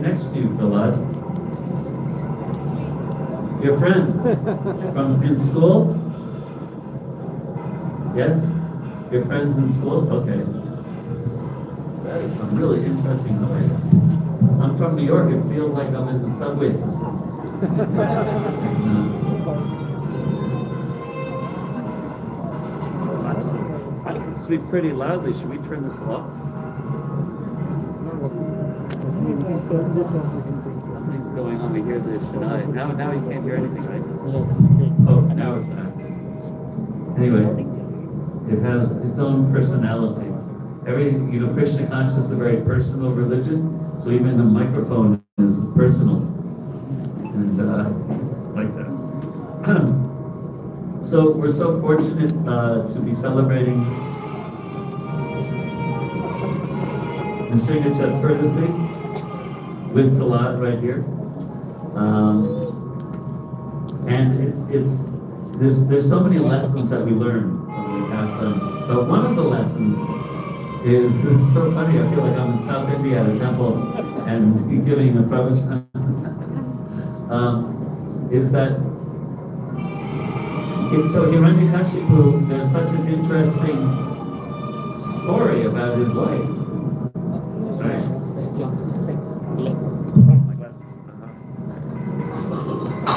next to you, Prahlad. Your friends from in school? Yes? Your friends in school? Okay. That is some really interesting noise. I'm from New York. It feels like I'm in the subway system. I can speak pretty loudly. Should we turn this off? Something's going on. We hear the Shania. Now you can't hear anything, right? Oh, now it's back. Anyway, it has its own personality. Krishna consciousness is a very personal religion, so even the microphone is personal. And like that. So we're so fortunate to be celebrating Nisringa Chaturdashi with Prahlad right here. And there's so many lessons that we learn from the pastimes. But one of the lessons is, this is so funny, I feel like I'm in South India at a temple and giving a pravachan, is that, so Hiranyakashipu, there's such an interesting story about his life, right?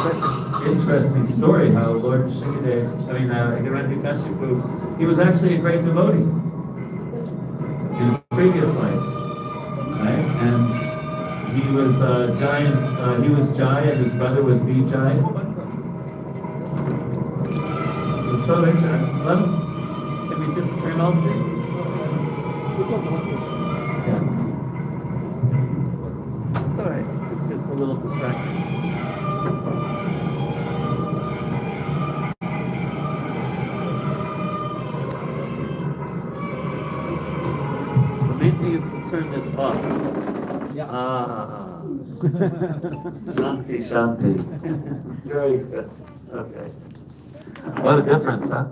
Such an interesting story how Lord Hiranyakashipu, he was actually a great devotee in a previous life, right? And he was giant. He was Jai, and his brother was Vijay. This is so interesting. Can we just turn off this? Yeah. It's all right. It's just a little distracting. Is to turn this off. Yeah. Shanti, Shanti. Very good. Okay. What a difference, huh?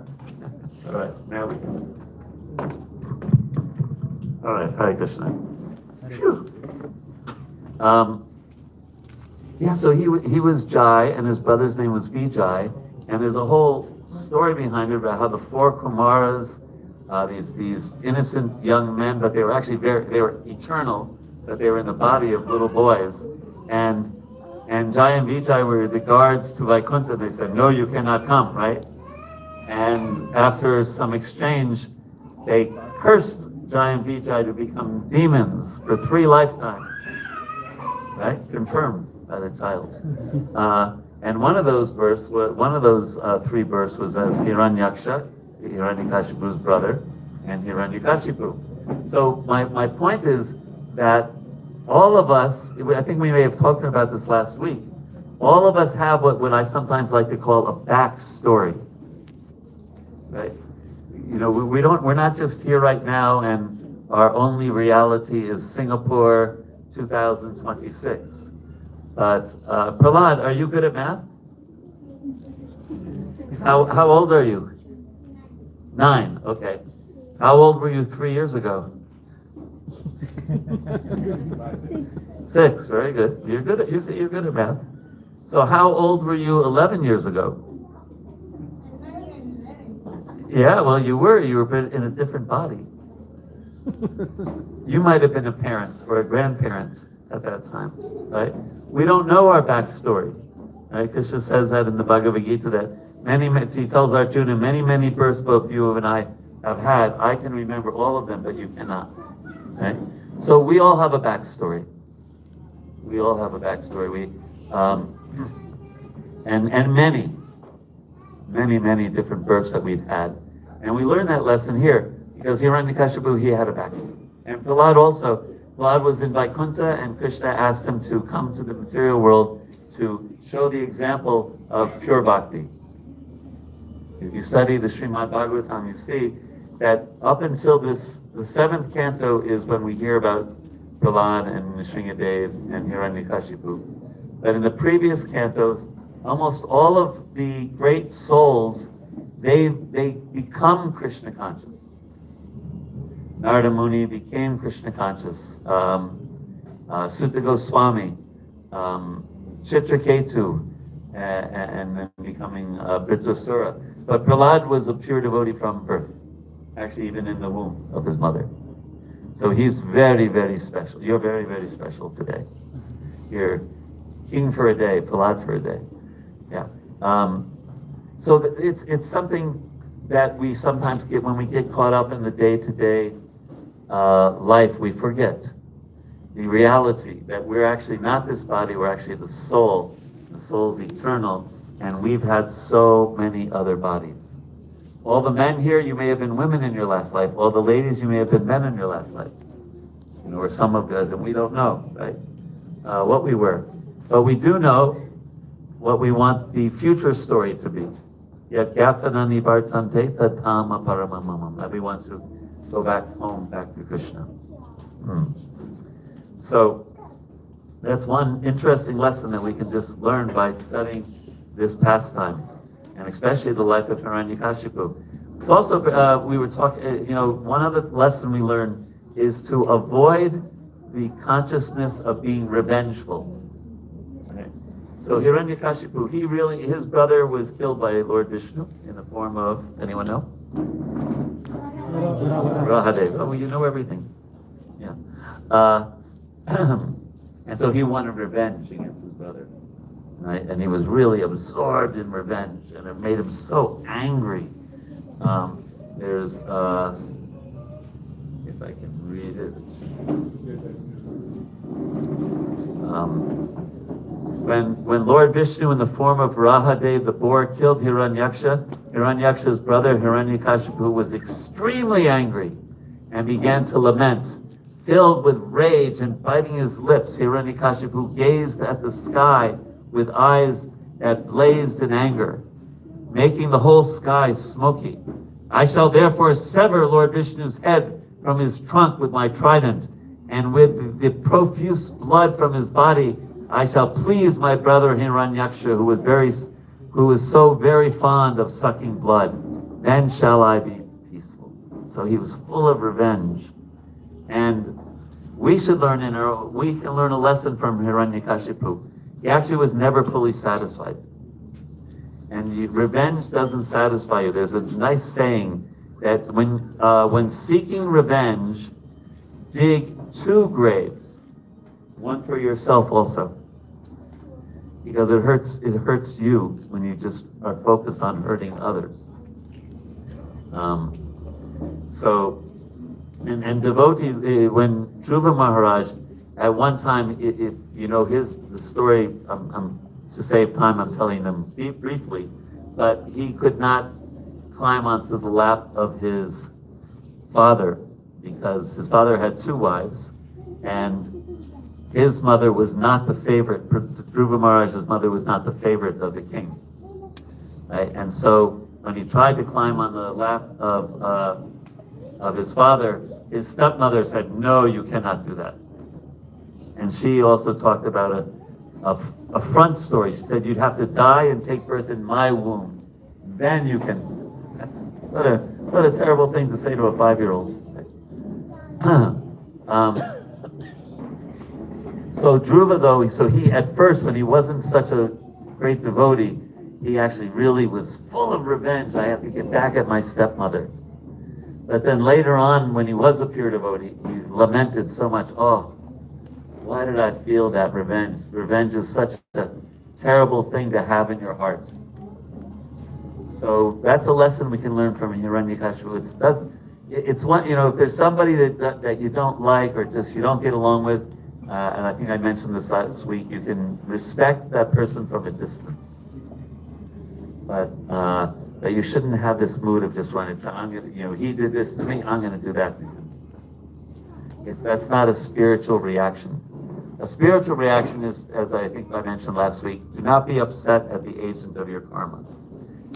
All right, now we go. All right, Hare Krishna. Phew. Yeah, so he was Jai, and his brother's name was Vijay, and there's a whole story behind it about how the four Kumaras, these innocent young men, but they were actually they were eternal, that they were in the body of little boys, and Jai and Vijay were the guards to Vaikuntha. They said, no, you cannot come, right? And after some exchange, they cursed Jai and Vijay to become demons for 3 lifetimes, right? Confirmed by the child. And one of those 3 births was as Hiranyaksha, Hiranyakashipu's brother, and Hiranyakashipu. So my point is that all of us, I think we may have talked about this last week, all of us have what I sometimes like to call a backstory, right? We're not just here right now and our only reality is Singapore 2026. But Prahlad, are you good at math? How old are you? 9, okay. How old were you 3 years ago? 6, very good. You're good at math. So how old were you 11 years ago? Yeah, well, you were in a different body. You might have been a parent or a grandparent at that time, right? We don't know our backstory, right? Krishna says that in the Bhagavad Gita, that he tells Arjuna, many births both you and I have had. I can remember all of them, but you cannot, right? So we all have a backstory. We all have a backstory. And many different births that we've had. And we learn that lesson here, because Hiranyakashipu, he had a backstory. And Prahlad also. Prahlad was in Vaikuntha, and Krishna asked him to come to the material world to show the example of pure bhakti. If you study the Srimad Bhagavatam, you see that up until the 7th canto is when we hear about Prahlad and Nrsingadev and Hiranyakashipu. But in the previous cantos, almost all of the great souls, they become Krishna conscious. Narada Muni became Krishna conscious. Sutta Goswami, Chitraketu, and then becoming Britrasura. But Prahlad was a pure devotee from birth, actually even in the womb of his mother. So he's very, very special. You're very, very special today. You're king for a day, Prahlad for a day. Yeah. So it's something that we sometimes get when we get caught up in the day-to-day life. We forget the reality that we're actually not this body. We're actually the soul. The soul's eternal, and we've had so many other bodies. All the men here, you may have been women in your last life. All the ladies, you may have been men in your last life. Or some of us, and we don't know, right? What we were. But we do know what we want the future story to be. That we want to go back home, back to Krishna. So that's one interesting lesson that we can just learn by studying this pastime, and especially the life of Hiranyakashipu. It's also, we were talking, one other lesson we learned is to avoid the consciousness of being revengeful. Right? So Hiranyakashipu, his brother was killed by Lord Vishnu in the form of, anyone know? Rahadev. Oh, you know everything. Yeah. And so he wanted revenge against his brother. Right? And he was really absorbed in revenge, and it made him so angry. There's, if I can read it. When Lord Vishnu in the form of Rahadev the boar killed Hiranyaksha's brother Hiranyakashipu was extremely angry and began to lament. Filled with rage and biting his lips, Hiranyakashipu gazed at the sky with eyes that blazed in anger, making the whole sky smoky. I shall therefore sever Lord Vishnu's head from his trunk with my trident, and with the profuse blood from his body, I shall please my brother Hiranyaksha, who was so very fond of sucking blood. Then shall I be peaceful. So he was full of revenge. And we should learn we can learn a lesson from Hiranyakashipu. He actually was never fully satisfied. And revenge doesn't satisfy you. There's a nice saying that when seeking revenge, dig 2 graves, one for yourself also, because it hurts you when you just are focused on hurting others. And devotees, when Dhruva Maharaj, at one time, the story, to save time, I'm telling them briefly, but he could not climb onto the lap of his father because his father had 2 wives, and his mother was not the favorite. Dhruva Maharaj's mother was not the favorite of the king. Right? And so when he tried to climb on the lap of his father, his stepmother said, "No, you cannot do that." And she also talked about a front story. She said, "You'd have to die and take birth in my womb. Then you can." What a terrible thing to say to a 5-year-old. So Dhruva, though, he at first, when he wasn't such a great devotee, he actually really was full of revenge. I have to get back at my stepmother. But then later on, when he was a pure devotee, he lamented so much, "Oh, why did I feel that revenge? Revenge is such a terrible thing to have in your heart." So that's a lesson we can learn from Hiranyakashipu. It's one, if there's somebody that you don't like or just you don't get along with, and I think I mentioned this last week, you can respect that person from a distance. But you shouldn't have this mood of just running. He did this to me, I'm going to do that to him. That's not a spiritual reaction. A spiritual reaction is, as I think I mentioned last week, do not be upset at the agent of your karma.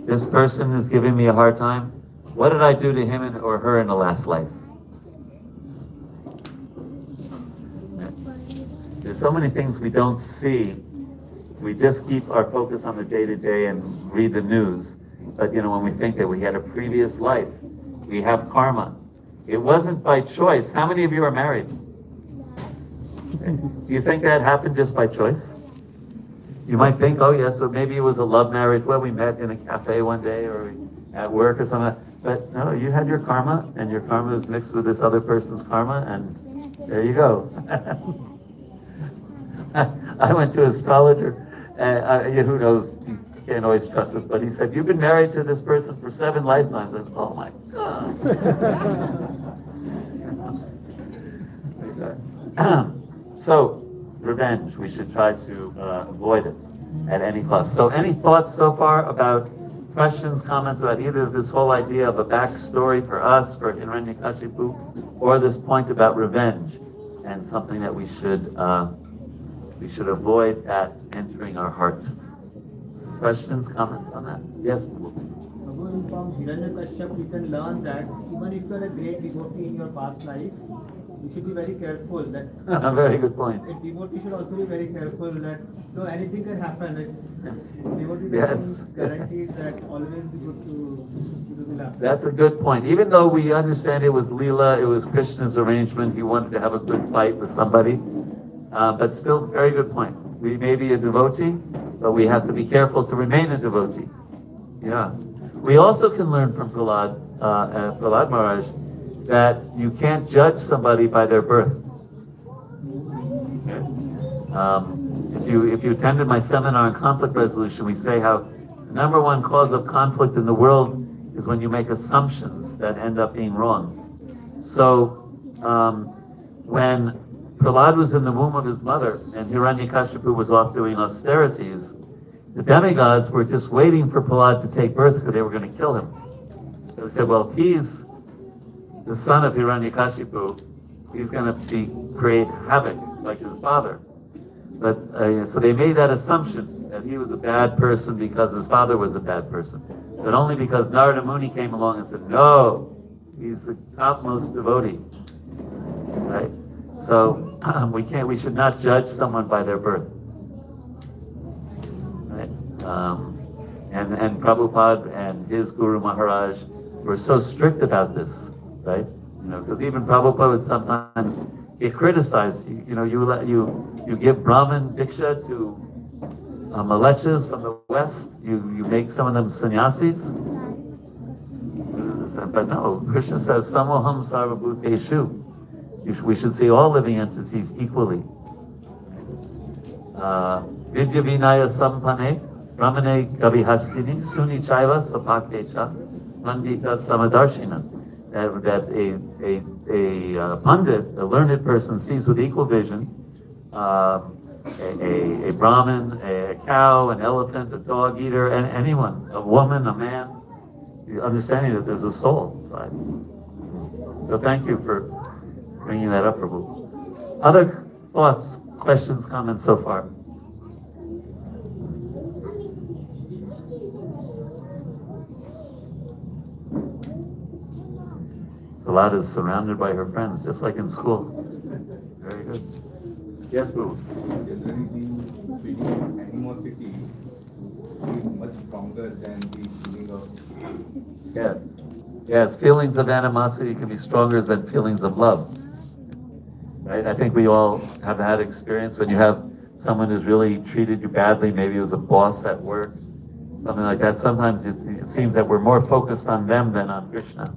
This person is giving me a hard time. What did I do to him or her in the last life? There's so many things we don't see. We just keep our focus on the day-to-day and read the news. But when we think that we had a previous life, we have karma. It wasn't by choice. How many of you are married? Do you think that happened just by choice? You might think, oh yes, so maybe it was a love marriage. Well, we met in a cafe one day or at work or something. But no, you had your karma, and your karma is mixed with this other person's karma, and there you go. I went to an astrologer, and who knows, you can't always trust us, but he said, you've been married to this person for 7 lifetimes. I said, oh my God. So, revenge, we should try to avoid it at any cost. So any thoughts so far about questions, comments about either this whole idea of a backstory for us, for Hiranyakashipu, or this point about revenge and something that we should avoid at entering our heart? Some questions, comments on that? Yes? From Hiranyakashipu, you can learn that even if you are a great devotee in your past life, you should be very careful that A very good point. a devotee should also be very careful that anything can happen. Devotee Yes. guarantees that always be good to do the love. That's a good point. Even though we understand it was Leela, it was Krishna's arrangement, he wanted to have a good fight with somebody, but still, very good point. We may be a devotee, but we have to be careful to remain a devotee. Yeah. We also can learn from Prahlad Maharaj, that you can't judge somebody by their birth. Okay? If you attended my seminar on conflict resolution, we say how the number one cause of conflict in the world is when you make assumptions that end up being wrong. So when Prahlad was in the womb of his mother and Hiranyakashipu was off doing austerities, the demigods were just waiting for Prahlad to take birth because they were going to kill him. So they said, well, if he's the son of Hiranyakashipu, he's going to create havoc like his father. But so they made that assumption that he was a bad person because his father was a bad person. But only because Narada Muni came along and said, no, he's the topmost devotee. Right? So we should not judge someone by their birth. Right? And Prabhupada and his Guru Maharaj were so strict about this. Right? Because even Prabhupada would sometimes get criticized. You give Brahmin Diksha to Malechas from the West. You make some of them sannyasis. But no, Krishna says, Samoham Sarvabhuteshu. We should see all living entities equally. Vidya Vinaya Sampane, Brahmane Gavihastini, Suni Chaiva Svapakecha, Pandita Samadarshina. That a pundit, a learned person, sees with equal vision a Brahmin, a cow, an elephant, a dog eater, and anyone, a woman, a man, understanding that there's a soul inside. So thank you for bringing that up, Prabhu. Other thoughts, questions, comments so far? Prahlad is surrounded by her friends, just like in school. Very good. Yes, Prabhu. Generally, the feeling of animosity is much stronger than the feeling of hate. Yes. Yes, feelings of animosity can be stronger than feelings of love. Right? I think we all have had experience when you have someone who's really treated you badly, maybe it was a boss at work, something like that. Sometimes it seems that we're more focused on them than on Krishna.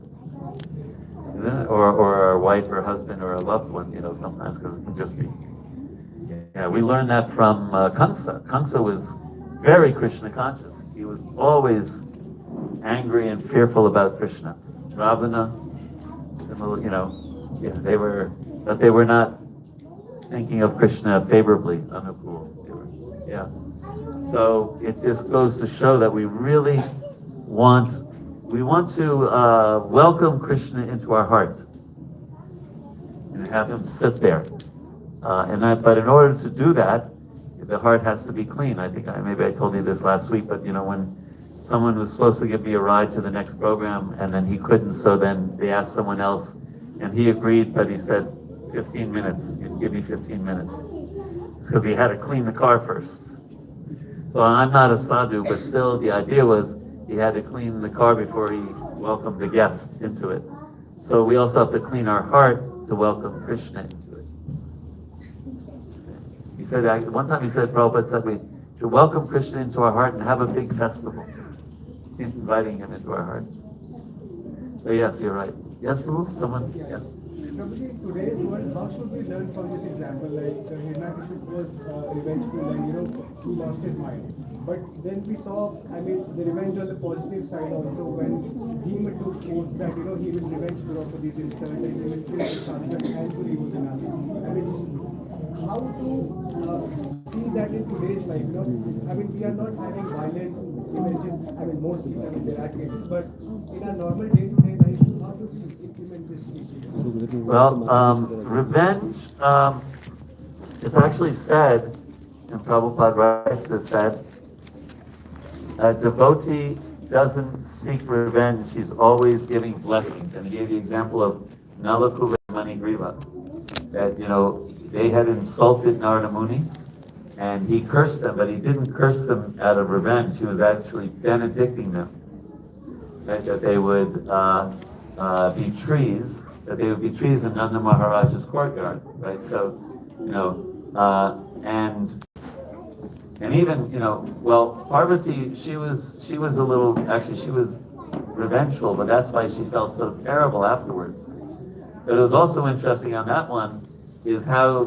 Or our wife or husband or a loved one, sometimes, because it can just be. Yeah, we learned that from Kamsa. Kamsa was very Krishna conscious. He was always angry and fearful about Krishna. Ravana, similar, but they were not thinking of Krishna favorably, Anupul. Yeah. So it just goes to show that we really want to welcome Krishna into our heart and have him sit there. But in order to do that, the heart has to be clean. I think maybe I told you this last week, but when someone was supposed to give me a ride to the next program and then he couldn't, so then they asked someone else and he agreed, but he said 15 minutes. You'd give me 15 minutes. It's because he had to clean the car first. So I'm not a sadhu, but still the idea was he had to clean the car before he welcomed the guest into it. So we also have to clean our heart to welcome Krishna into it. said, one time he said, Prabhupada said, we should welcome Krishna into our heart and have a big festival, inviting him into our heart. So yes, you're right. Yes, Prabhu? Someone? Yeah. Prabhuji, in today's world, how should we learn from this example? Like Hiranyakashipu was revengeful and he lost his mind. But then we saw, the revenge on the positive side also when Bhima took oath that he will revenge Draupadi's insult and he will kill Dushasana and Duryodhana. How to see that in today's life? We are not having violent images. Mostly there are cases, but in our normal day-to-day life, how do we implement this teaching? Well, revenge is actually said, and Prabhupada writes this, that a devotee doesn't seek revenge, he's always giving blessings. And he gave the example of Nalakuva and Manigriva, that, they had insulted Narada Muni, and he cursed them, but he didn't curse them out of revenge. He was actually benedicting them, right? That they would be trees, in Nanda Maharaj's courtyard, right? So, and even, Parvati, she was revengeful, but that's why she felt so terrible afterwards. But it was also interesting on that one, is how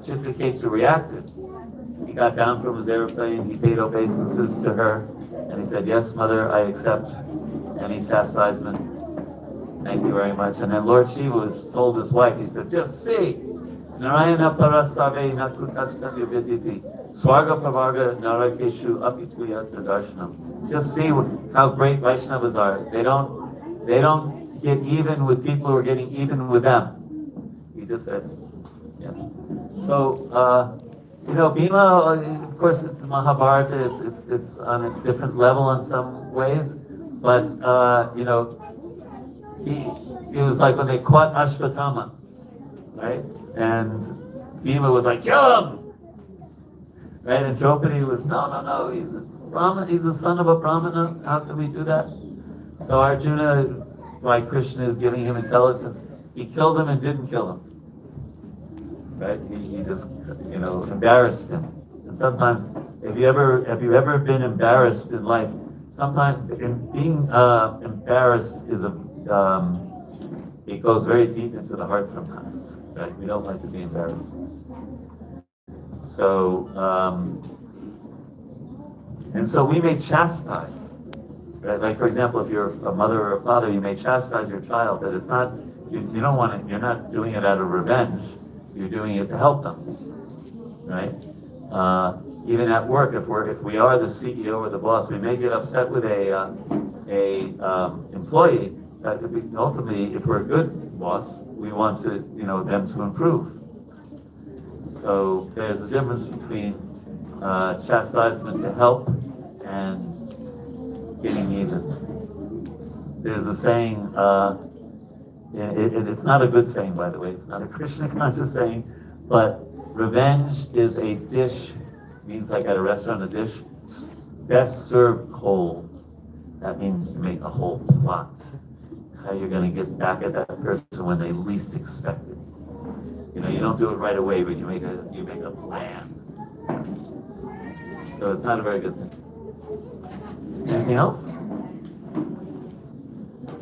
Chitraketu reacted. He got down from his airplane, he paid obeisances to her, and he said, "Yes, mother, I accept any chastisement. Thank you very much." And then Lord Shiva told his wife, he said, "Just see, Narayana parasave nakutastam yuviditi, swarga pavarga narakeshu apituyata darshanam." Just see how great Vaishnavas are. They don't get even with people who are getting even with them. He just said, yeah. So, Bhima, of course, it's Mahabharata. It's on a different level in some ways, but he was like when they caught Ashwatthama, right? And Bhima was like, "Kill him!" Right? And Draupadi was, no, he's a Brahmana, he's the son of a Brahmana. How can we do that? So Arjuna, by Krishna giving him intelligence, he killed him and didn't kill him. Right? He just, embarrassed him. And sometimes, have you ever been embarrassed in life? Sometimes being embarrassed is it goes very deep into the heart sometimes. Right? We don't like to be embarrassed. So, and so we may chastise. Right? Like, for example, if you're a mother or a father, you may chastise your child, but it's not, you don't want it, you're not doing it out of revenge. You're doing it to help them, right? Even at work, if we are the CEO or the boss, we may get upset with a employee. But ultimately, if we're a good boss, we want them to improve. So there's a difference between chastisement to help and getting even. There's a saying. It's not a good saying, by the way. It's not a Krishna conscious saying, but revenge is a dish, means like at a restaurant, a dish best served cold. That means you make a whole plot. How you're going to get back at that person when they least expect it. You don't do it right away, but you make a plan. So it's not a very good thing. Anything else?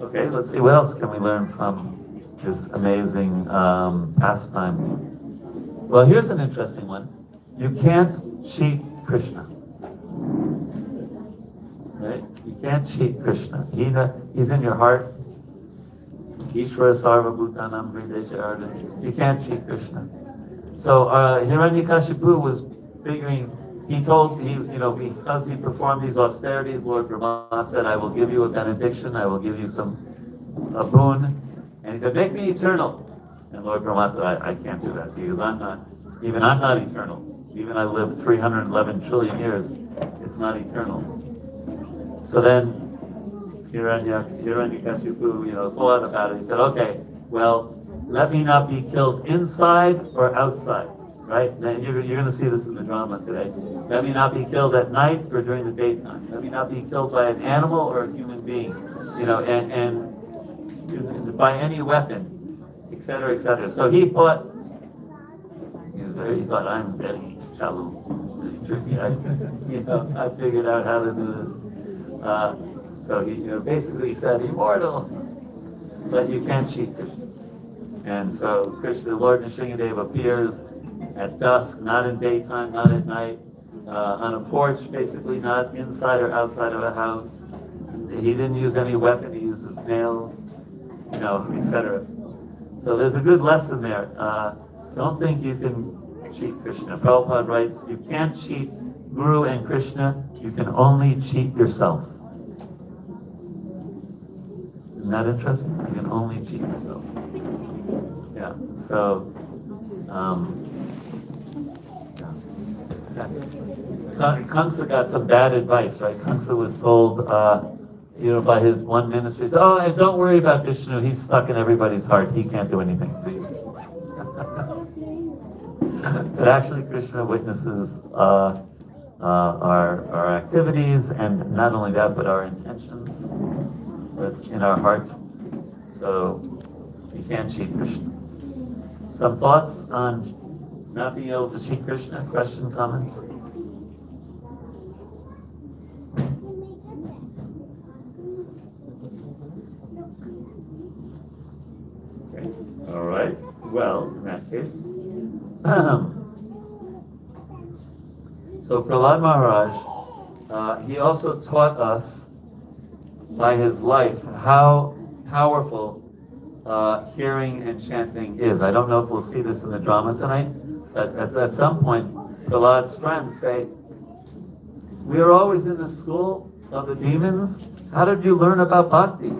Okay, let's see, what else can we learn from this amazing pastime? Well, here's an interesting one. You can't cheat Krishna. Right? You can't cheat Krishna. He's in your heart. Ishvara sarva bhutanam hridesha arda. You can't cheat Krishna. So Hiranyakashipu was figuring, because he performed these austerities, Lord Brahma said, "I will give you a benediction, I will give you a boon." And he said, "Make me eternal." And Lord Brahma said, I can't do that, because I'm not eternal. Even I live 311 trillion years, it's not eternal. So then Hiranyakashipu, thought about it. He said, "Okay, well, let me not be killed inside or outside." Right? Now you're going to see this in the drama today. Let me not be killed at night or during the daytime. Let me not be killed by an animal or a human being, and by any weapon, etc., etc. So he thought, I'm ready. Shalom. It's pretty tricky. I figured out how to do this. So he basically said immortal, but you can't cheat Krishna. And so Krishna, Lord Nrsimhadev appears at dusk, not in daytime, not at night, on a porch, basically not inside or outside of a house. He didn't use any weapon, he uses nails, etc. So there's a good lesson there. Don't think you can cheat Krishna. Prabhupada writes, you can't cheat Guru and Krishna, you can only cheat yourself. Isn't that interesting? You can only cheat yourself. Yeah, so, Kamsa got some bad advice, right? Kamsa was told, by his one ministry, said, oh, and don't worry about Vishnu, he's stuck in everybody's heart, he can't do anything to you. But actually, Krishna witnesses our activities, and not only that, but our intentions. That's in our heart. So you can't cheat Krishna. Some thoughts on not being able to cheat Krishna? Question, comments? Okay. All right. Well, in that case. So Prahlad Maharaj, he also taught us by his life how powerful hearing and chanting is. I don't know if we'll see this in the drama tonight, but at some point, Prahlad's friends say, we are always in the school of the demons. How did you learn about bhakti?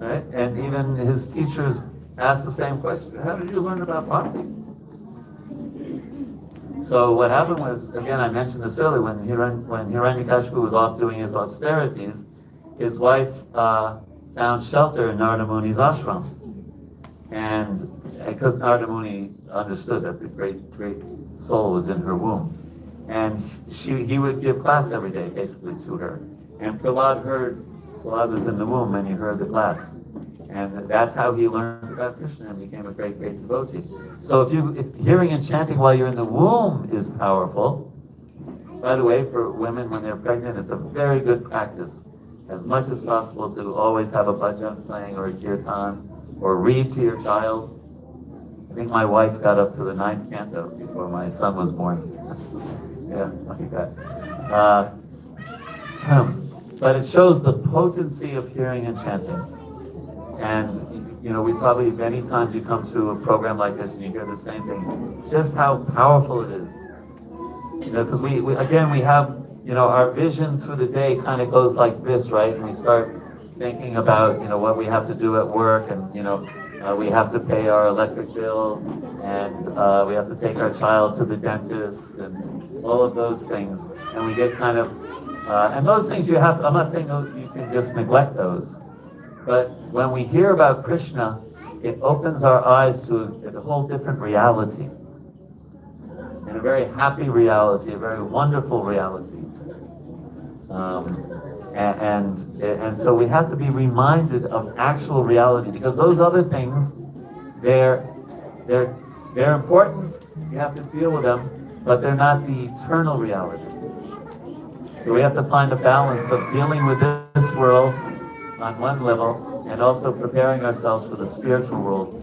Right? And even his teachers asked the same question. How did you learn about bhakti? So what happened was, again, I mentioned this earlier, when Hiranyakashipu was off doing his austerities, his wife found shelter in Narada Muni's ashram. And because Narada Muni understood that the great soul was in her womb. And he would give class every day, basically, to her. And Prahlad was in the womb and he heard the class. And that's how he learned about Krishna and became a great devotee. So if hearing and chanting while you're in the womb is powerful, by the way, for women when they're pregnant, it's a very good practice, as much as possible, to always have a bhajan playing or a kirtan, or read to your child. I think my wife got up to the 9th canto before my son was born. Yeah, like that. But it shows the potency of hearing and chanting. And, we probably, many times you come to a program like this and you hear the same thing, just how powerful it is. Because we have, our vision through the day kind of goes like this, right? And we start thinking about, what we have to do at work, and, we have to pay our electric bill, and we have to take our child to the dentist, and all of those things. And we get kind of, and those things you have to, I'm not saying you can just neglect those, but when we hear about Krishna, it opens our eyes to a whole different reality. And a very happy reality, a very wonderful reality. And so we have to be reminded of actual reality, because those other things, they're important. You have to deal with them, but they're not the eternal reality. So we have to find a balance of dealing with this world on one level and also preparing ourselves for the spiritual world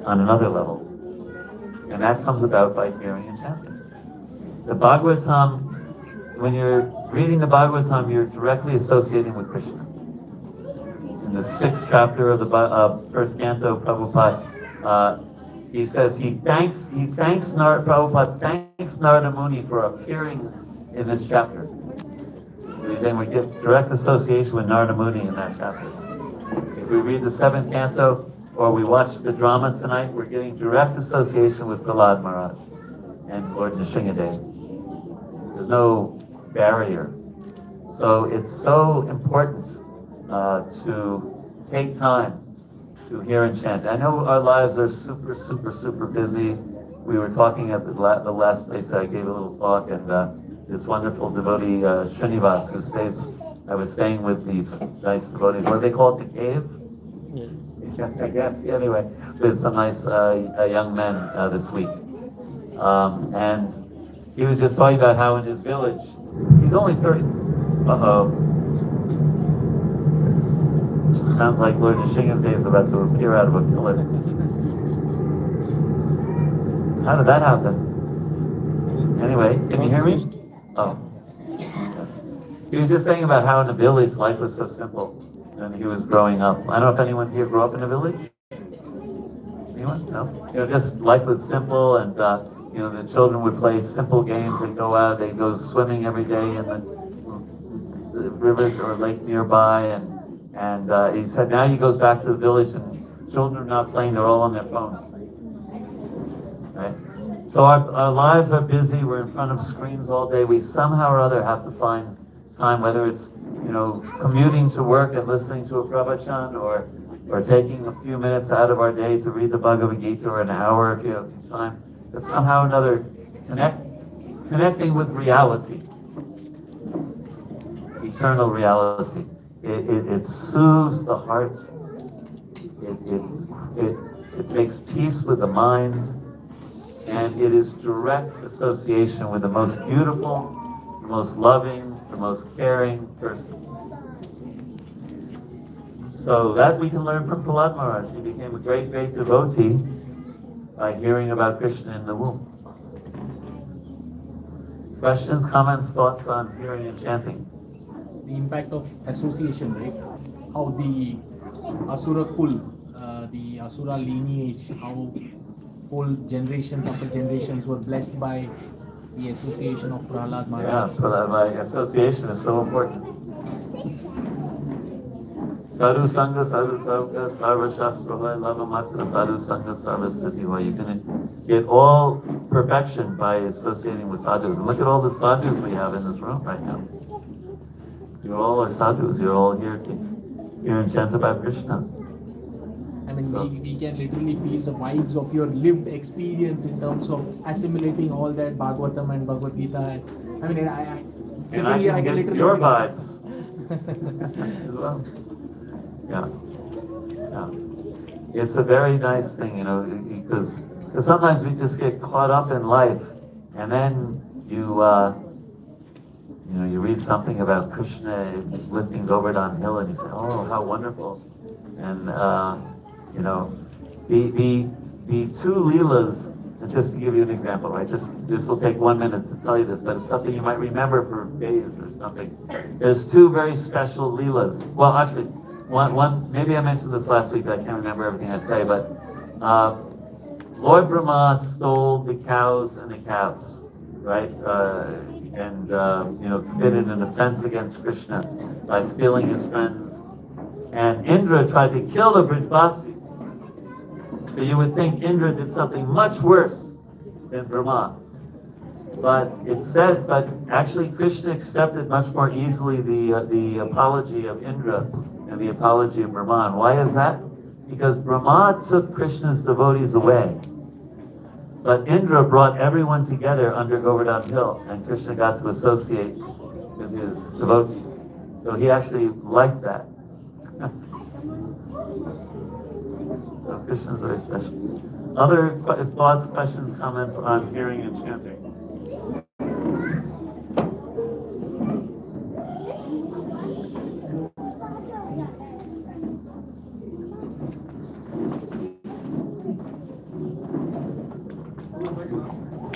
on another level. And that comes about by hearing and chanting. The Bhagavatam, when you're reading the Bhagavatam, you're directly associating with Krishna. In the 6th chapter of the 1st canto, Prabhupada, he says Prabhupada thanks Narada Muni for appearing in this chapter. So he's saying we get direct association with Narada Muni in that chapter. If we read the 7th canto, or we watch the drama tonight, we're getting direct association with Prahlad Maharaj and Lord Nrsimhadev. There's no barrier. So it's so important to take time to hear and chant. I know our lives are super, super, super busy. We were talking at the last place I gave a little talk, and this wonderful devotee, Srinivas, I was staying with these nice devotees. What do they call it, the cave? Yes. I guess. Anyway, with some nice young men this week. And he was just talking about how in his village, he's only 30. Uh-oh. Sounds like Lord Nrsimha is about to appear out of a pillar. How did that happen? Anyway, can you hear me? Oh. He was just saying about how in the village life was so simple when he was growing up. I don't know if anyone here grew up in a village. Anyone? No? Just life was simple, and the children would play simple games. They'd go out, they'd go swimming every day in the river or lake nearby, and he said now he goes back to the village and children are not playing, they're all on their phones. Right? So our lives are busy, we're in front of screens all day. We somehow or other have to find time, whether it's commuting to work and listening to a pravachan, or taking a few minutes out of our day to read the Bhagavad Gita, or an hour if you have time, but somehow or another connecting with reality, eternal reality. It soothes the heart. It makes peace with the mind, and it is direct association with the most beautiful, the most loving, the most caring person. So that we can learn from Prahlad Maharaj. He became a great, great devotee by hearing about Krishna in the womb. Questions, comments, thoughts on hearing and chanting? The impact of association, right? How the Asura Kul, the Asura lineage, how whole generations after generations were blessed by the association of Prahlad Yeah, Maharaj. so that by association is so important. Sadhu Sangha, Sadhu Savka, Sarva Shastra Hoy, Lava Matra, Sadhu Sangha, Sarva Siddhi Hoy. You can get all perfection by associating with sadhus. And look at all the sadhus we have in this room right now. You all are sadhus. You're all here to hear and chant about Krishna. I mean, So- we can literally feel the vibes of your lived experience in terms of assimilating all that Bhagavatam and Bhagavad Gita. I mean, And sitting I here, can get literally your feel it. vibes as well. Yeah. It's a very nice thing, because sometimes we just get caught up in life, and then you read something about Krishna lifting Govardhan Hill, and you say, "Oh, how wonderful!" And the two leelas. And just to give you an example, right? This will take 1 minute to tell you this, but it's something you might remember for days or something. There's two very special leelas. Well, actually, one maybe I mentioned this last week, but I can't remember everything I say. But Lord Brahma stole the cows and the calves, right? Committed an offense against Krishna by stealing his friends. And Indra tried to kill the Brijbasis. So you would think Indra did something much worse than Brahma. But actually Krishna accepted much more easily the apology of Indra and the apology of Brahma. And why is that? Because Brahma took Krishna's devotees away. But Indra brought everyone together under Govardhan Hill, and Krishna got to associate with his devotees. So he actually liked that. So Krishna is very special. Other thoughts, questions, comments on hearing and chanting?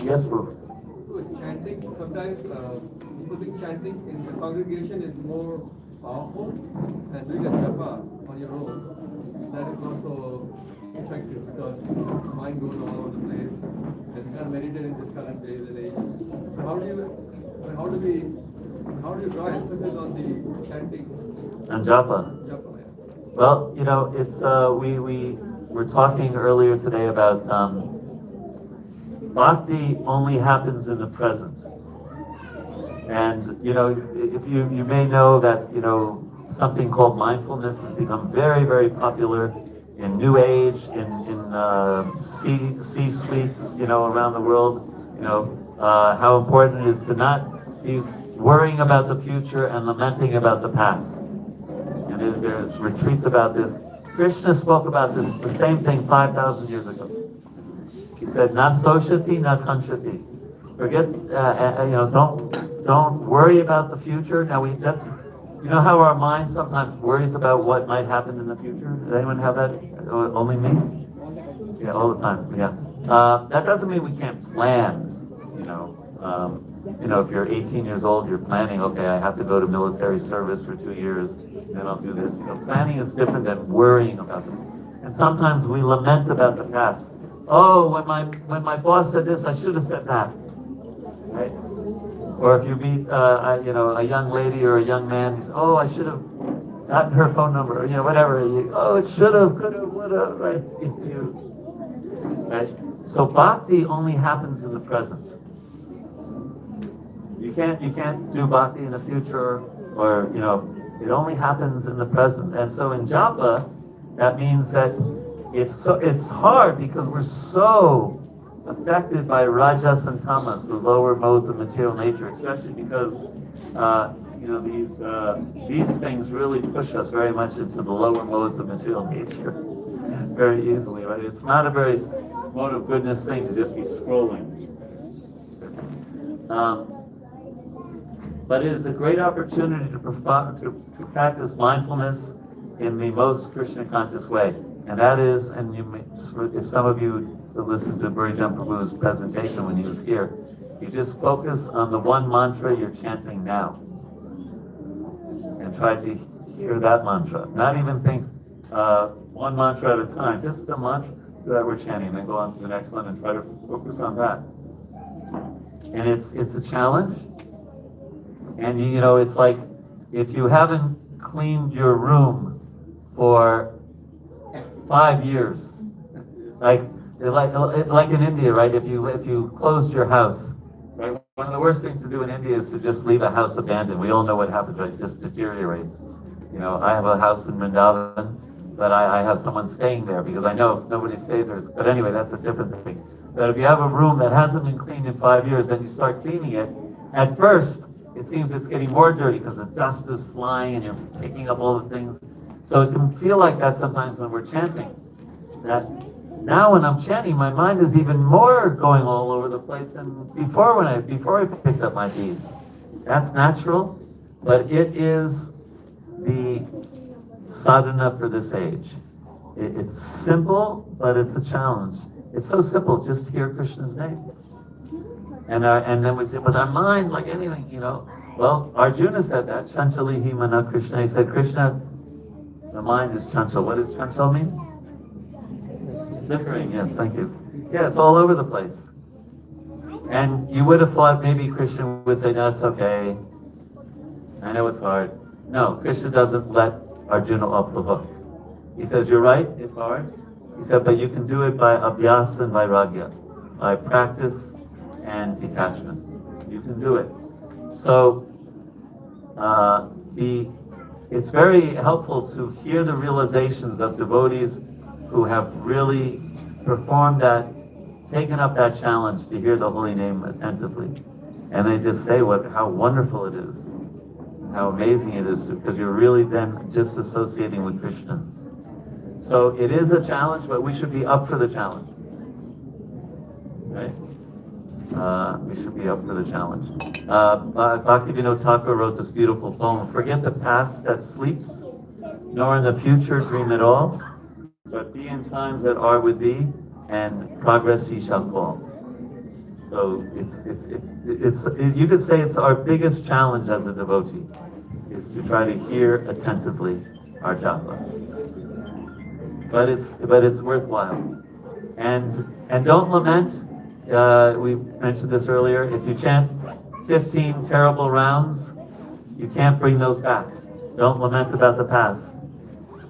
Yes, Prabhu. Chanting, sometimes people think chanting in the congregation is more powerful than doing a japa on your own. That is not so effective because mind goes all over the place and you can't meditate in this current day and age. So how do you draw emphasis on the chanting And japa. japa? Yeah. Well, it's we were talking earlier today about bhakti only happens in the present. And if you may know that something called mindfulness has become very, very popular in New Age, in C-suites, around the world. How important it is to not be worrying about the future and lamenting about the past. And there's retreats about this. Krishna spoke about this, the same thing 5,000 years ago. He said, "Na soshati, na kanchati." Forget, don't worry about the future. Now you know how our mind sometimes worries about what might happen in the future? Does anyone have that? Only me? Yeah, all the time. Yeah. That doesn't mean we can't plan. If you're 18 years old, you're planning. Okay, I have to go to military service for 2 years, then I'll do this. Planning is different than worrying about it. And sometimes we lament about the past. Oh, when my boss said this, I should have said that. Right? Or if you meet, a young lady or a young man, you say, "Oh, I should have gotten her phone number," or whatever. It should have, could have, would have, right? Right? So bhakti only happens in the present. You can't do bhakti in the future, or it only happens in the present. And so in japa, that means that it's hard because we're so affected by rajas and tamas, the lower modes of material nature, especially because these things really push us very much into the lower modes of material nature very easily, right? It's not a very mode of goodness thing to just be scrolling. But it is a great opportunity to practice mindfulness in the most Krishna conscious way. And that is, if some of you listened to Burijan Prabhu's presentation when he was here, you just focus on the one mantra you're chanting now. And try to hear that mantra. Not even think one mantra at a time, just the mantra that we're chanting, then go on to the next one and try to focus on that. And it's a challenge. And it's like if you haven't cleaned your room for 5 years, like in India, right? If you closed your house, right? One of the worst things to do in India is to just leave a house abandoned. We all know what happens, right? It just deteriorates. I have a house in Vrindavan, but I have someone staying there because I know if nobody stays there. But anyway, that's a different thing. But if you have a room that hasn't been cleaned in 5 years, then you start cleaning it. At first, it seems it's getting more dirty because the dust is flying and you're picking up all the things. So it can feel like that sometimes when we're chanting. That now when I'm chanting, my mind is even more going all over the place than before I picked up my beads. That's natural, but it is the sadhana for this age. It's simple, but it's a challenge. It's so simple, just hear Krishna's name. And then we say, with our mind, like anything, Well, Arjuna said that, Chanchali Himana Krishna. He said, Krishna, the mind is chanchal. What does chanchal mean? Flickering, yes, thank you. Yeah, it's all over the place. And you would have thought maybe Krishna would say, no, it's okay. I know it's hard. No, Krishna doesn't let Arjuna off the hook. He says, you're right, it's hard. He said, but you can do it by abhyas and vairagya, by practice and detachment. You can do it. So it's very helpful to hear the realizations of devotees who have really performed that, taken up that challenge to hear the holy name attentively. And they just say how wonderful it is, how amazing it is, because you're really then just associating with Krishna. So it is a challenge, but we should be up for the challenge. Right? We should be up for the challenge. Bhaktivinoda Thakur wrote this beautiful poem, forget the past that sleeps, nor in the future dream at all, but be in times that are with thee, and progress ye shall call. So you could say it's our biggest challenge as a devotee, is to try to hear attentively our japa. But it's worthwhile. And don't lament. We mentioned this earlier. If you chant 15 terrible rounds, you can't bring those back. Don't lament about the past.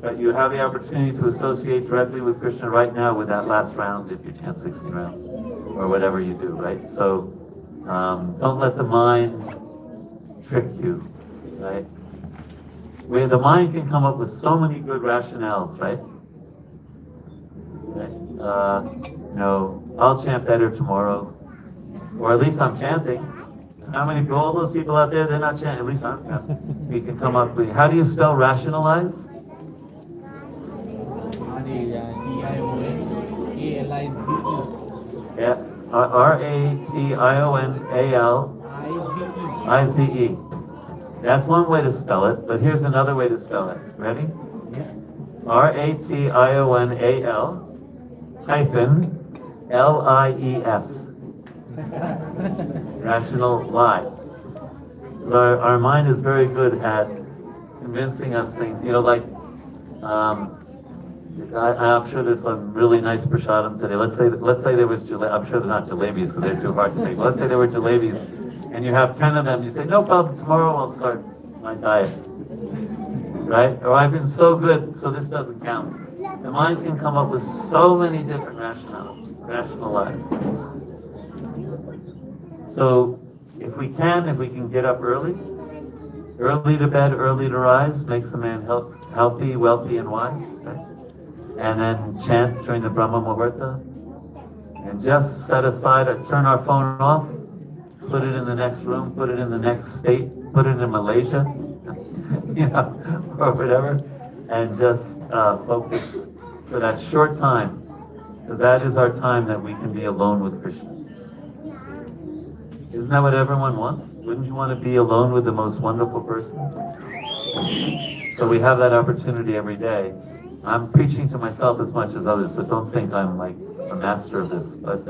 But you have the opportunity to associate directly with Krishna right now with that last round if you chant 16 rounds, or whatever you do, right? So don't let the mind trick you, right? Where the mind can come up with so many good rationales, right? I'll chant better tomorrow, or at least I'm chanting. How many, all those people out there, they're not chanting, at least I'm chanting. We can come up with, how do you spell rationalize? Yeah, Rationalize. That's one way to spell it, but here's another way to spell it. Ready? Yeah. Rational hyphen Lies. Rational lies. So our mind is very good at convincing us things. You know, like I'm sure there's some really nice prasadam today. Let's say there was I'm sure they're not jalebis because they're too hard to take. Let's say there were jalebis, and you have 10 of them. You say, no problem. Tomorrow I'll start my diet. Right? Or I've been so good, so this doesn't count. The mind can come up with so many different rationalize. So if we can get up early to bed, early to rise, makes a man healthy, wealthy, and wise. Right? And then chant during the Brahma Muhurta, and just set aside turn our phone off, put it in the next room, put it in the next state, put it in Malaysia, you know, or whatever, and just focus for that short time, because that is our time that we can be alone with Krishna. Isn't that what everyone wants? Wouldn't you want to be alone with the most wonderful person? So we have that opportunity every day. I'm preaching to myself as much as others, so don't think I'm like a master of this, but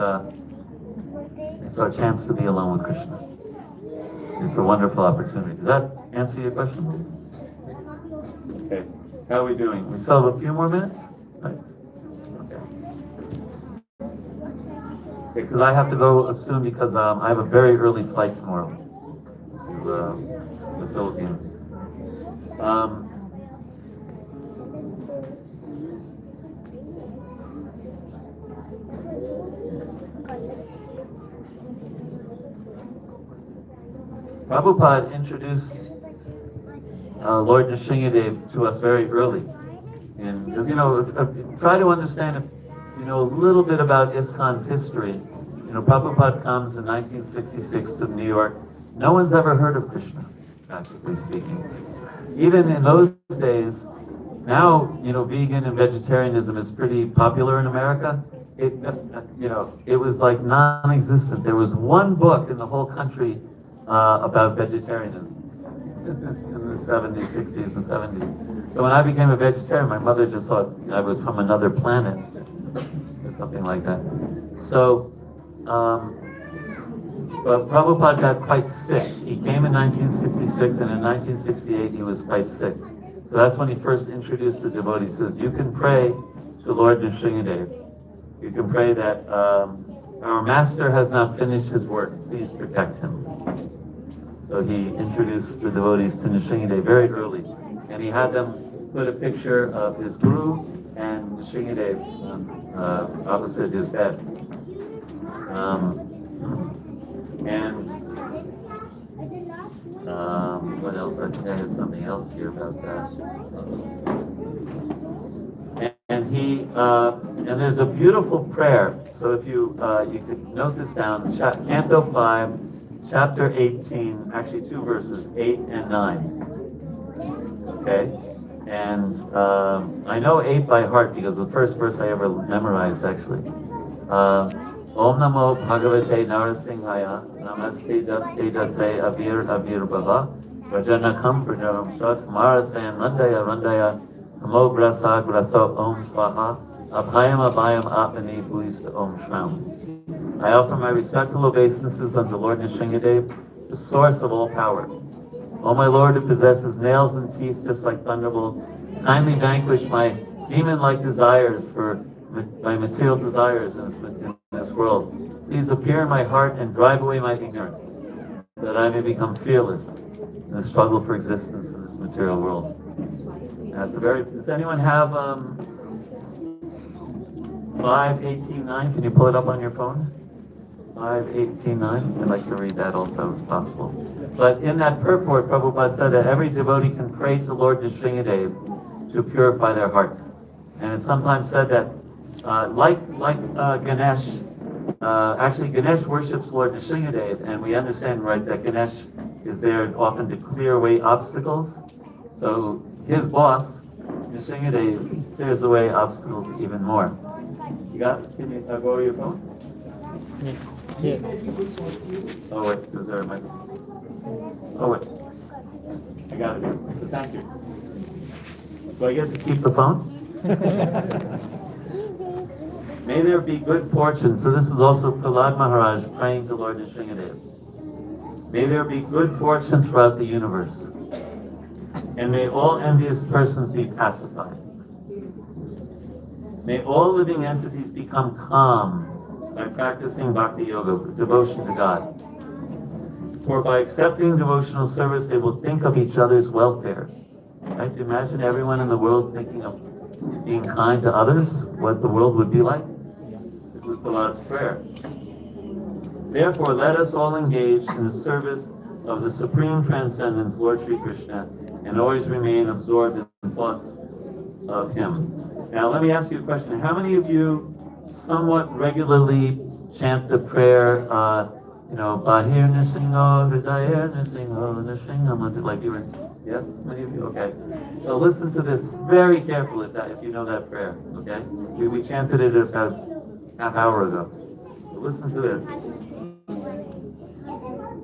it's our chance to be alone with Krishna. It's a wonderful opportunity. Does that answer your question? Okay. How are we doing? We still have a few more minutes? Right. Okay. Because I have to go soon because I have a very early flight tomorrow to the Philippines. Prabhupada introduced Lord Nrsimhadev to us very early. And, you know, try to understand, if you know a little bit about ISKCON's history. You know, Prabhupada comes in 1966 to New York. No one's ever heard of Krishna, practically speaking. Even in those days, now, you know, vegan and vegetarianism is pretty popular in America. You know, it was like non-existent. There was one book in the whole country about vegetarianism in the 70s, 60s, and 70s. So when I became a vegetarian, my mother just thought I was from another planet or something like that. So, but Prabhupada got quite sick. He came in 1966, and in 1968 he was quite sick. So that's when he first introduced the devotees. He says, you can pray to Lord Nrsimhadev. You can pray that our master has not finished his work. Please protect him. So he introduced the devotees to Nrsimhadev very early. And he had them put a picture of his guru and Nrsimhadev opposite his bed. What else? I think I had something else here about that. And there's a beautiful prayer. So if you could note this down, Canto 5, Chapter 18, actually 2 verses, 8 and 9. Okay? And I know 8 by heart because the first verse I ever memorized, actually. Om Namo Bhagavate Narasimhaya Namaste Jaste Jase Avir Bhava Rajanakam Prajaram Shrat Marasayan Randaya Namo Grasa Grasa Om Swaha Abhayam Apani Bhuista Om Shram. I offer my respectful obeisances unto Lord Nrsimhadev, the source of all power. O my Lord, who possesses nails and teeth just like thunderbolts, kindly vanquish my demon-like desires my material desires in this world. Please appear in my heart and drive away my ignorance, so that I may become fearless in the struggle for existence in this material world. Does anyone have 5:18:9? Can you pull it up on your phone? 5:18:9. I'd like to read that also if possible. But in that purport, Prabhupada said that every devotee can pray to Lord Nrsimhadev to purify their heart. And it's sometimes said that like Ganesh, actually Ganesh worships Lord Nrsimhadev, and we understand, right, that Ganesh is there often to clear away obstacles. So his boss, Nrsimhadev, clears away obstacles even more. Can you borrow your phone? Oh wait, is there a microphone? Oh wait, I got it here. So thank you. Do I get to keep the phone? May there be good fortune. So this is also Prahlad Maharaj praying to Lord Nrsingadev. May there be good fortune throughout the universe. And may all envious persons be pacified. May all living entities become calm by practicing bhakti yoga, devotion to God. For by accepting devotional service, they will think of each other's welfare. Right? Do you imagine everyone in the world thinking of being kind to others? What the world would be like? This is Prahlad's prayer. Therefore, let us all engage in the service of the Supreme Transcendence, Lord Sri Krishna, and always remain absorbed in thoughts of Him. Now, let me ask you a question. How many of you somewhat regularly chant the prayer, Bahir Nisingho, Hridaya Nisingho, Nisingho, like you were, yes? Many of you? Okay. So listen to this very carefully if you know that prayer, okay? We chanted it about half hour ago. So listen to this.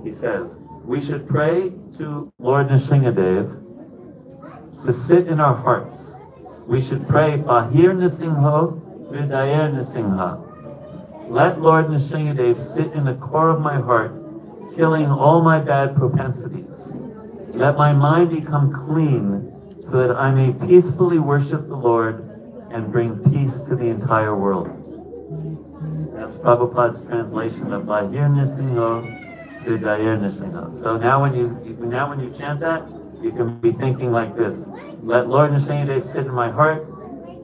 He says, we should pray to Lord Nrsingadev to sit in our hearts. We should pray, Bahir Nisingho, Hridaya Nisingha. Let Lord Nrsingadev sit in the core of my heart, killing all my bad propensities. Let my mind become clean so that I may peacefully worship the Lord and bring peace to the entire world. That's Prabhupada's translation of Bahir Nisingho, Hridaya Nisingha. So now when you chant that, you can be thinking like this. Let Lord Nrsingadev sit in my heart,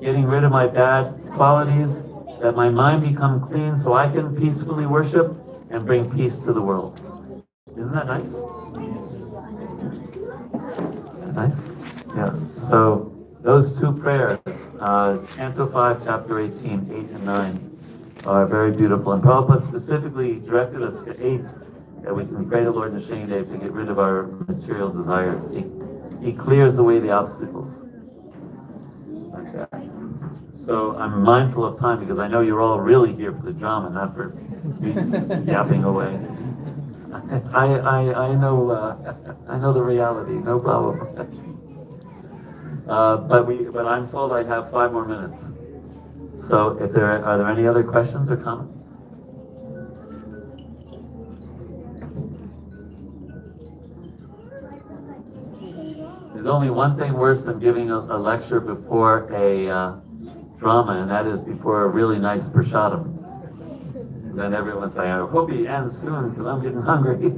getting rid of my bad qualities, that my mind become clean so I can peacefully worship and bring peace to the world. Isn't that nice? Nice? Yeah. So those two prayers, Canto 5, Chapter 18, 8 and 9, are very beautiful. And Prabhupada specifically directed us to 8, that we can pray to Lord Nrsingadev to get rid of our material desires. He clears away the obstacles. Okay. So I'm mindful of time because I know you're all really here for the drama, not for me yapping away. I know the reality, no problem. But I'm told I have 5 more minutes. So are there any other questions or comments? There's only one thing worse than giving a lecture before a drama, and that is before a really nice prasadam. Then everyone's saying, I hope he ends soon because I'm getting hungry.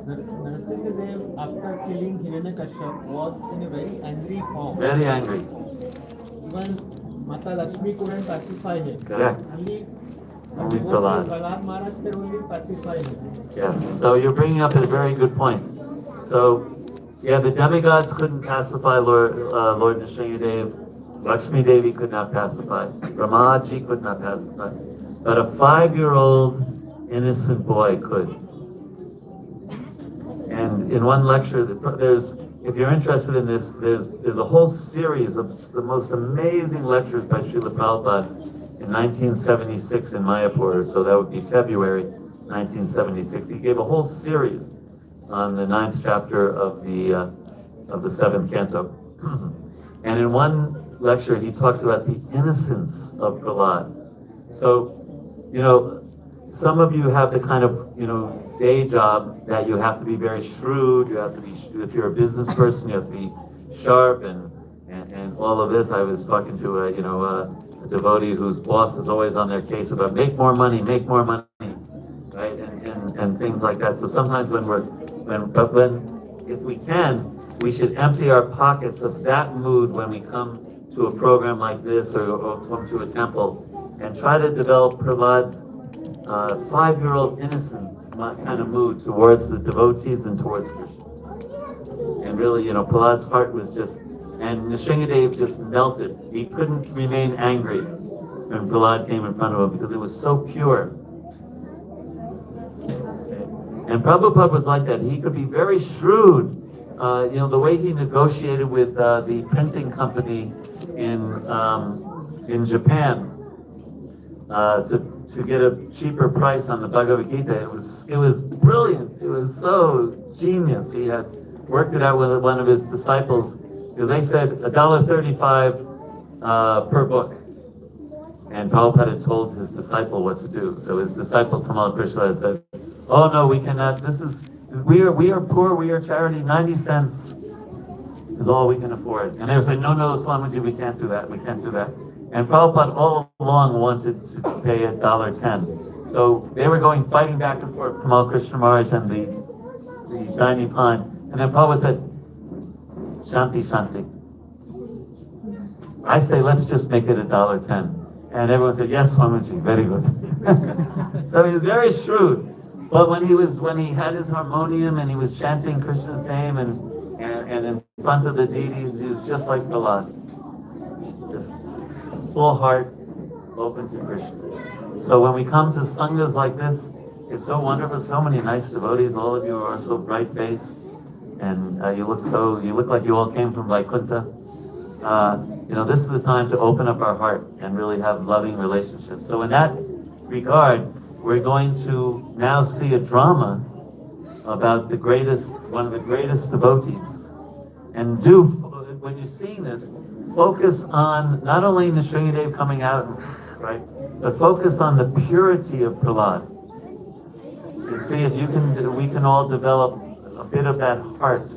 Nrsingadev, after killing Hiranyakashipu, was in a very angry form. Very angry. Even Mata Lakshmi couldn't pacify him. Correct. Only Prahlad. Prahlad Maharaj could only pacify him. Yes, so you're bringing up a very good point. So, yeah, the demigods couldn't pacify Lord Nrsingadev. Lakshmi Devi could not pacify. Brahmaji could not pacify. But a 5-year-old innocent boy could. And in one lecture, if you're interested in this, there's a whole series of the most amazing lectures by Srila Prabhupada in 1976 in Mayapur. So that would be February 1976. He gave a whole series on the 9th chapter of the 7th canto. And in one lecture, he talks about the innocence of Prahlad. So, some of you have the kind of, day job that you have to be very shrewd. You have to be, if you're a business person, you have to be sharp and all of this. I was talking to a devotee whose boss is always on their case about make more money, right? And things like that. So sometimes if we can, we should empty our pockets of that mood when we come to a program like this or come to a temple and try to develop Prahlad's 5-year-old innocent kind of mood towards the devotees and towards Krishna. And really, Prahlad's heart was just, and Nrsingadev just melted. He couldn't remain angry when Prahlad came in front of him because it was so pure. And Prabhupada was like that. He could be very shrewd. The way he negotiated with the printing company in Japan, to get a cheaper price on the Bhagavad Gita. It was brilliant. It was so genius. He had worked it out with one of his disciples. They said $1.35 per book. And Prabhupada had told his disciple what to do. So his disciple Tamal Krishna said, "Oh no, we cannot. We are poor. We are charity. 90 cents is all we can afford." And they were saying, "No, Swamiji, we can't do that. We can't do that." And Prabhupada all along wanted to pay $1.10. So they were fighting back and forth, Tamal Krishna Maharaj and the Daini Pan. And then Prabhupada said, "Shanti, Shanti. I say, let's just make it $1.10. And everyone said, "Yes, Swamiji, very good." So he was very shrewd. But when he had his harmonium and he was chanting Krishna's name and in front of the deities, he was just like Prahlad. Just full heart, open to Krishna. So when we come to sanghas like this, it's so wonderful. So many nice devotees. All of you are so bright faced, and you look like you all came from Vaikuntha. This is the time to open up our heart and really have loving relationships. So in that regard, we're going to now see a drama about one of the greatest devotees. And when you're seeing this, focus on not only Nrsingadev coming out, right, but focus on the purity of Prahlad. And see if we can all develop a bit of that heart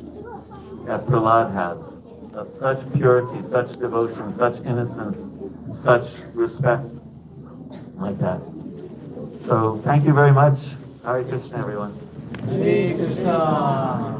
that Prahlad has, of such purity, such devotion, such innocence, such respect, like that. So thank you very much. Hare Krishna, everyone. Hare Krishna.